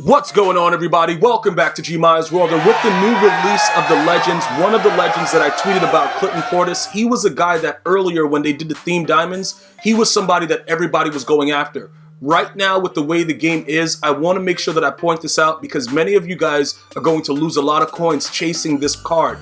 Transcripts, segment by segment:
What's going on, everybody? Welcome back to GmiasWorld, and with the new release of the Legends, one of the Legends that I tweeted about, Clinton Portis, he was a guy that earlier when they did the theme diamonds, he was somebody that everybody was going after. Right now, with the way the game is, I want to make sure that I point this out because many of you guys are going to lose a lot of coins chasing this card.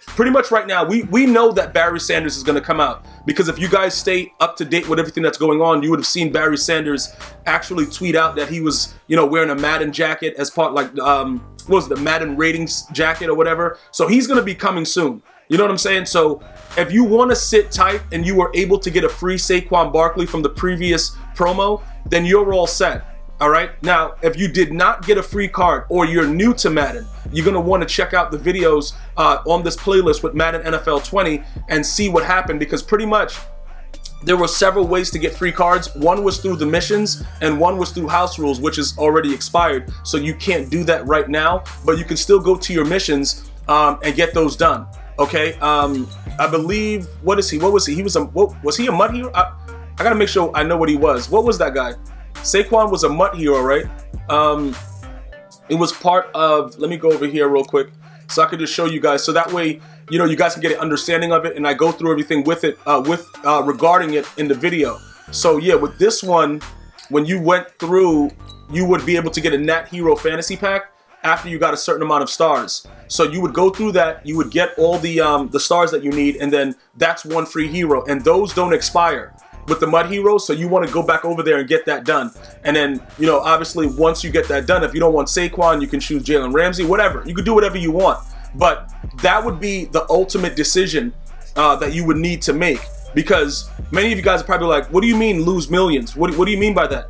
Pretty much right now, we know that Barry Sanders is going to come out because if you guys stay up to date with everything that's going on, you would have seen Barry Sanders actually tweet out that he was, wearing a Madden jacket as part, like, what was it, the Madden ratings jacket or whatever. So he's going to be coming soon. You know what I'm saying? So if you want to sit tight and you were able to get a free Saquon Barkley from the previous promo, then you're all set. All right. Now, if you did not get a free card or you're new to Madden, you're going to want to check out the videos on this playlist with Madden NFL 20 and see what happened, because pretty much there were several ways to get free cards. One was through the missions and one was through house rules, which is already expired. So you can't do that right now, but you can still go to your missions and get those done. OK, I believe, what is he? What was he? Was he a mud hero? I got to make sure I know what he was. What was that guy? Saquon was a MUT hero, right? It was part of, let me go over here real quick so I could just show you guys. So that way, you guys can get an understanding of it, and I go through everything with it, regarding it in the video. So yeah, with this one, when you went through, you would be able to get a Nat Hero Fantasy Pack after you got a certain amount of stars. So you would go through that, you would get all the stars that you need, and then that's one free hero, and those don't expire with the mud heroes, so you want to go back over there and get that done. And then, obviously once you get that done, if you don't want Saquon, you can choose Jalen Ramsey, whatever. You could do whatever you want. But that would be the ultimate decision that you would need to make, because many of you guys are probably like, what do you mean lose millions? What do you mean by that?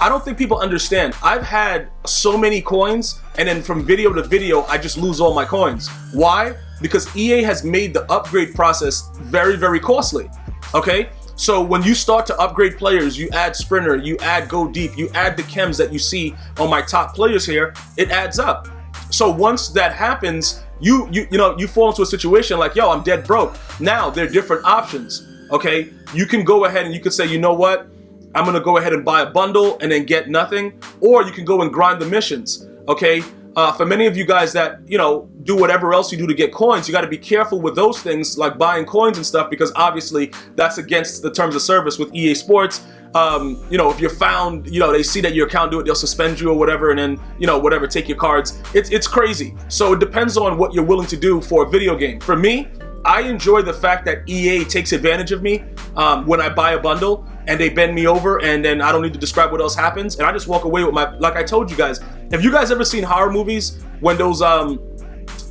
I don't think people understand. I've had so many coins, and then from video to video, I just lose all my coins. Why? Because EA has made the upgrade process very, very costly, okay? So when you start to upgrade players, you add Sprinter, you add Go Deep, you add the chems that you see on my top players here, it adds up. So once that happens, you fall into a situation like, yo, I'm dead broke. Now there are different options, okay? You can go ahead and you can say, you know what? I'm gonna go ahead and buy a bundle and then get nothing, or you can go and grind the missions, okay? For many of you guys that, do whatever else you do to get coins, you got to be careful with those things like buying coins and stuff, because obviously that's against the terms of service with EA Sports. If you're found, they see that your account do it, they'll suspend you or whatever, and then, whatever, take your cards. It's crazy. So it depends on what you're willing to do for a video game. For me, I enjoy the fact that EA takes advantage of me when I buy a bundle and they bend me over, and then I don't need to describe what else happens, and I just walk away with my, like I told you guys, have you guys ever seen horror movies when those,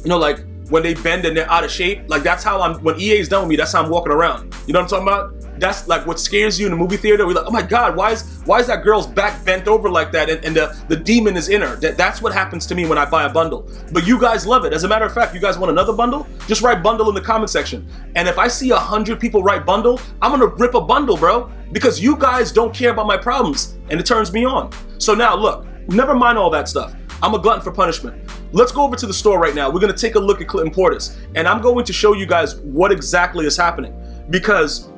like when they bend and they're out of shape? Like that's how when EA is done with me, that's how I'm walking around. You know what I'm talking about? That's like what scares you in the movie theater. We're like, oh my God, why is that girl's back bent over like that, and the demon is in her? That's what happens to me when I buy a bundle. But you guys love it. As a matter of fact, you guys want another bundle? Just write bundle in the comment section. And if I see 100 people write bundle, I'm gonna rip a bundle, bro, because you guys don't care about my problems, and it turns me on. So now look, never mind all that stuff. I'm a glutton for punishment. Let's go over to the store right now. We're gonna take a look at Clinton Portis, and I'm going to show you guys what exactly is happening, because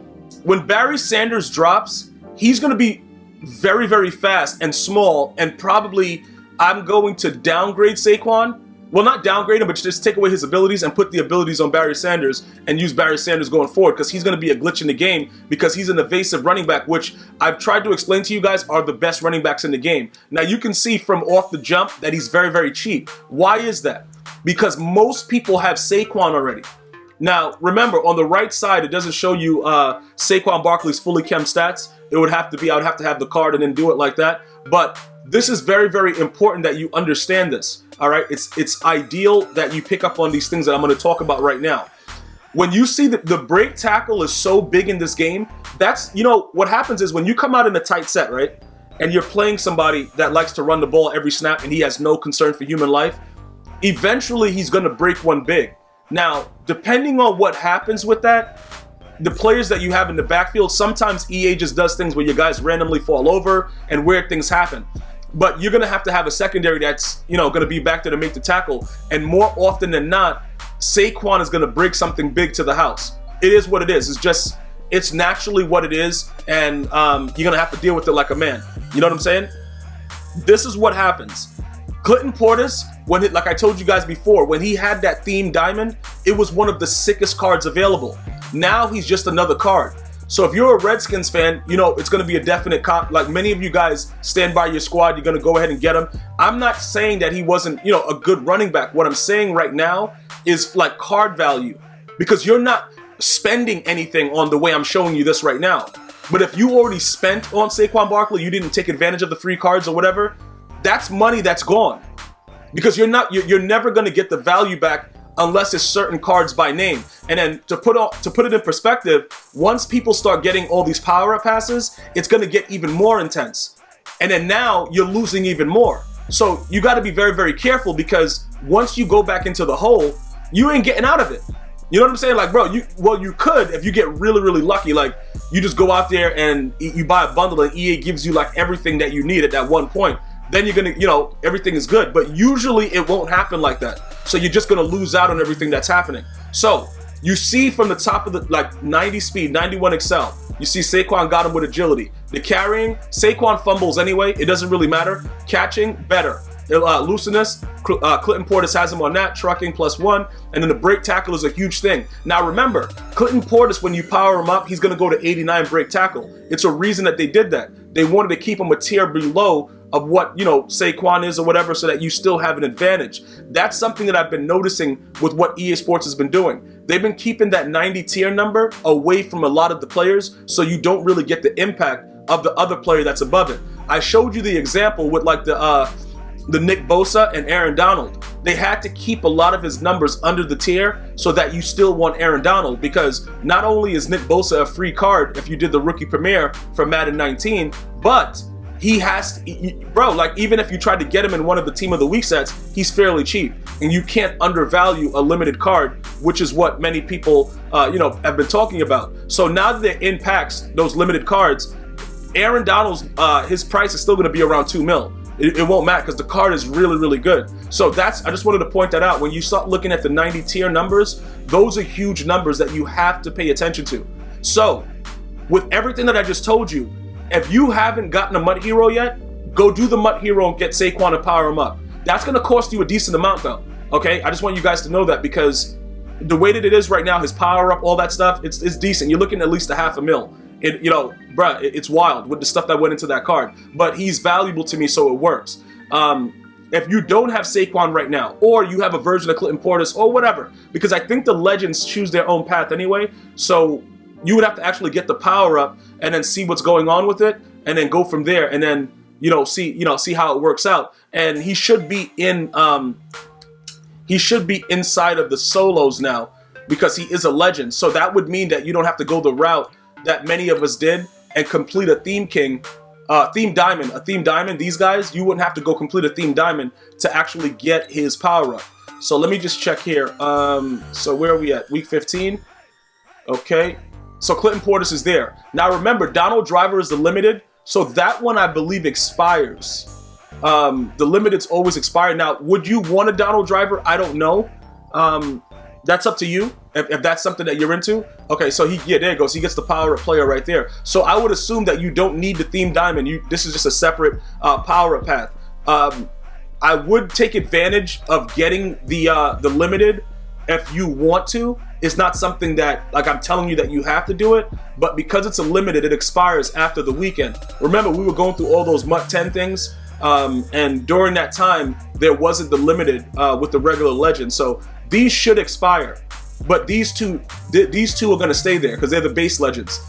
when Barry Sanders drops, he's going to be very, very fast and small, and probably I'm going to downgrade Saquon. Well, not downgrade him, but just take away his abilities and put the abilities on Barry Sanders and use Barry Sanders going forward, because he's going to be a glitch in the game, because he's an evasive running back, which I've tried to explain to you guys are the best running backs in the game. Now, you can see from off the jump that he's very, very cheap. Why is that? Because most people have Saquon already. Now, remember, on the right side, it doesn't show you Saquon Barkley's fully chem stats. It would have to be, I would have to have the card and then do it like that. But this is very, very important that you understand this, all right? It's ideal that you pick up on these things that I'm going to talk about right now. When you see that the break tackle is so big in this game, that's, what happens is when you come out in a tight set, right? And you're playing somebody that likes to run the ball every snap and he has no concern for human life, eventually he's going to break one big. Now, depending on what happens with that, the players that you have in the backfield, sometimes EA just does things where your guys randomly fall over and weird things happen. But you're going to have a secondary that's, going to be back there to make the tackle. And more often than not, Saquon is going to break something big to the house. It is what it is. It's naturally what it is. And you're going to have to deal with it like a man. You know what I'm saying? This is what happens. Clinton Portis, like I told you guys before, when he had that themed diamond, it was one of the sickest cards available. Now he's just another card. So if you're a Redskins fan, you know, it's going to be a definite like many of you guys stand by your squad, you're going to go ahead and get him. I'm not saying that he wasn't, you know, a good running back. What I'm saying right now is like card value, because you're not spending anything on the way I'm showing you this right now. But if you already spent on Saquon Barkley, you didn't take advantage of the free cards or whatever, that's money that's gone, because you're never going to get the value back unless it's certain cards by name. And then to put it in perspective, once people start getting all these power-up passes, it's going to get even more intense. And then now you're losing even more. So you got to be very, very careful, because once you go back into the hole, you ain't getting out of it. You know what I'm saying? Like, bro, you could if you get really, really lucky. Like, you just go out there and you buy a bundle and EA gives you like everything that you need at that one point. Then you're gonna, you know, everything is good. But usually it won't happen like that. So you're just gonna lose out on everything that's happening. So you see from the top of the, like, 90 speed, 91 excel, you see Saquon got him with agility. The carrying, Saquon fumbles anyway. It doesn't really matter. Catching, better. Looseness, Clinton Portis has him on that, trucking +1, and then the break tackle is a huge thing. Now remember, Clinton Portis, when you power him up, he's going to go to 89 break tackle. It's a reason that they did that. They wanted to keep him a tier below of what, you know, Saquon is or whatever, so that you still have an advantage. That's something that I've been noticing with what EA Sports has been doing. They've been keeping that 90 tier number away from a lot of the players, so you don't really get the impact of the other player that's above it. I showed you the example with like the Nick Bosa and Aaron Donald. They had to keep a lot of his numbers under the tier so that you still want Aaron Donald, because not only is Nick Bosa a free card if you did the rookie premiere for Madden 19, but he has to, bro, like even if you tried to get him in one of the team of the week sets, he's fairly cheap, and you can't undervalue a limited card, which is what many people you know, have been talking about. So now that they're in packs, those limited cards, Aaron Donald's his price is still going to be around $2 million. It won't matter, because the card is really, really good. So I just wanted to point that out. When you start looking at the 90 tier numbers, those are huge numbers that you have to pay attention to. So with everything that I just told you, if you haven't gotten a MUT Hero yet, go do the MUT Hero and get Saquon and power him up. That's going to cost you a decent amount though, okay? I just want you guys to know that, because the way that it is right now, his power up, all that stuff, it's decent. You're looking at least $500,000. You know, bruh, it's wild with the stuff that went into that card. But he's valuable to me, so it works. If you don't have Saquon right now, or you have a version of Clinton Portis or whatever, because I think the legends choose their own path anyway, so you would have to actually get the power up and then see what's going on with it, and then go from there, and then see how it works out. And he should be in inside of the solos now, because he is a legend. So that would mean that you don't have to go the route that many of us did and complete a theme diamond. These guys, you wouldn't have to go complete a theme diamond to actually get his power up. So let me just check here. So where are we at? Week 15. Okay. So Clinton Portis is there. Now remember, Donald Driver is the limited, so that one I believe expires. The limited's always expired. Now, would you want a Donald Driver? I don't know. That's up to you, if that's something that you're into. Okay, so there it goes. He gets the power-up player right there. So I would assume that you don't need the theme diamond. This is just a separate power-up path. I would take advantage of getting the limited if you want to. It's not something that, like, I'm telling you that you have to do it, but because it's a limited, it expires after the weekend. Remember, we were going through all those MUT 10 things, and during that time, there wasn't the limited with the regular legend. So these should expire, but these two are going to stay there because they're the base legends.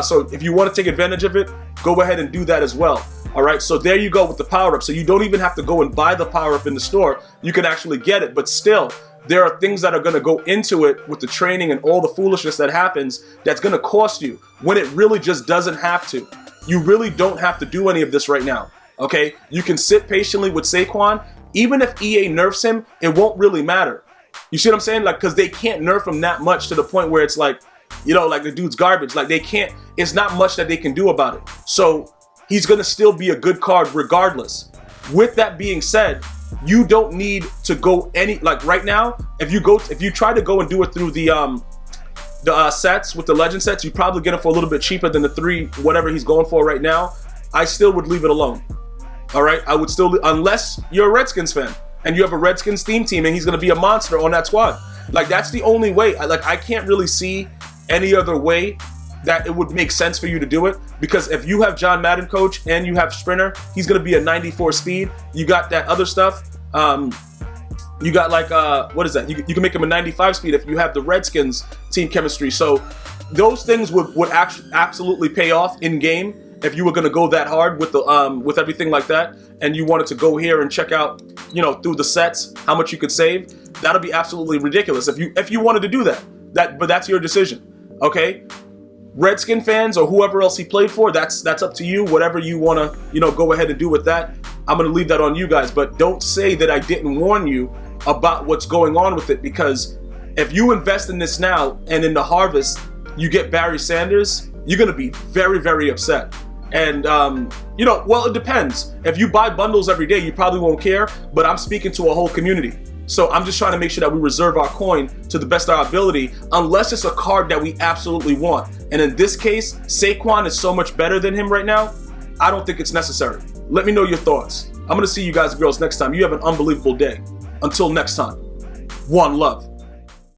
So if you want to take advantage of it, go ahead and do that as well. All right, so there you go with the power-up. So you don't even have to go and buy the power-up in the store. You can actually get it, but still, there are things that are going to go into it with the training and all the foolishness that happens that's going to cost you when it really just doesn't have to. You really don't have to do any of this right now, okay? You can sit patiently with Saquon. Even if EA nerfs him, it won't really matter. You see what I'm saying? Like, because they can't nerf him that much to the point where it's like, you know, like the dude's garbage. Like, they can't, it's not much that they can do about it. So he's going to still be a good card regardless. With that being said, you don't need to go like right now, if you try to go and do it through the sets with the legend sets, you probably get it for a little bit cheaper than the 3 whatever he's going for right now. I still would leave it alone. All right, I would still, unless you're a Redskins fan and you have a Redskins theme team and he's going to be a monster on that squad. Like, that's the only way. I can't really see any other way that it would make sense for you to do it, because if you have John Madden coach and you have Sprinter, he's going to be a 94 speed. You got that other stuff. You got like, what is that? You can make him a 95 speed if you have the Redskins team chemistry. So those things would actually absolutely pay off in game if you were going to go that hard with the with everything like that, and you wanted to go here and check out, you know, through the sets how much you could save. That'll be absolutely ridiculous if you wanted to do that. But that's your decision, okay? Redskin fans or whoever else he played for, that's up to you. Whatever you want to, you know, go ahead and do with that. I'm going to leave that on you guys. But don't say that I didn't warn you about what's going on with it, because if you invest in this now and in the harvest you get Barry Sanders, you're going to be very, very upset. And, you know, well, it depends. If you buy bundles every day, you probably won't care, but I'm speaking to a whole community. So I'm just trying to make sure that we reserve our coin to the best of our ability, unless it's a card that we absolutely want. And in this case, Saquon is so much better than him right now, I don't think it's necessary. Let me know your thoughts. I'm going to see you guys and girls next time. You have an unbelievable day. Until next time, one love.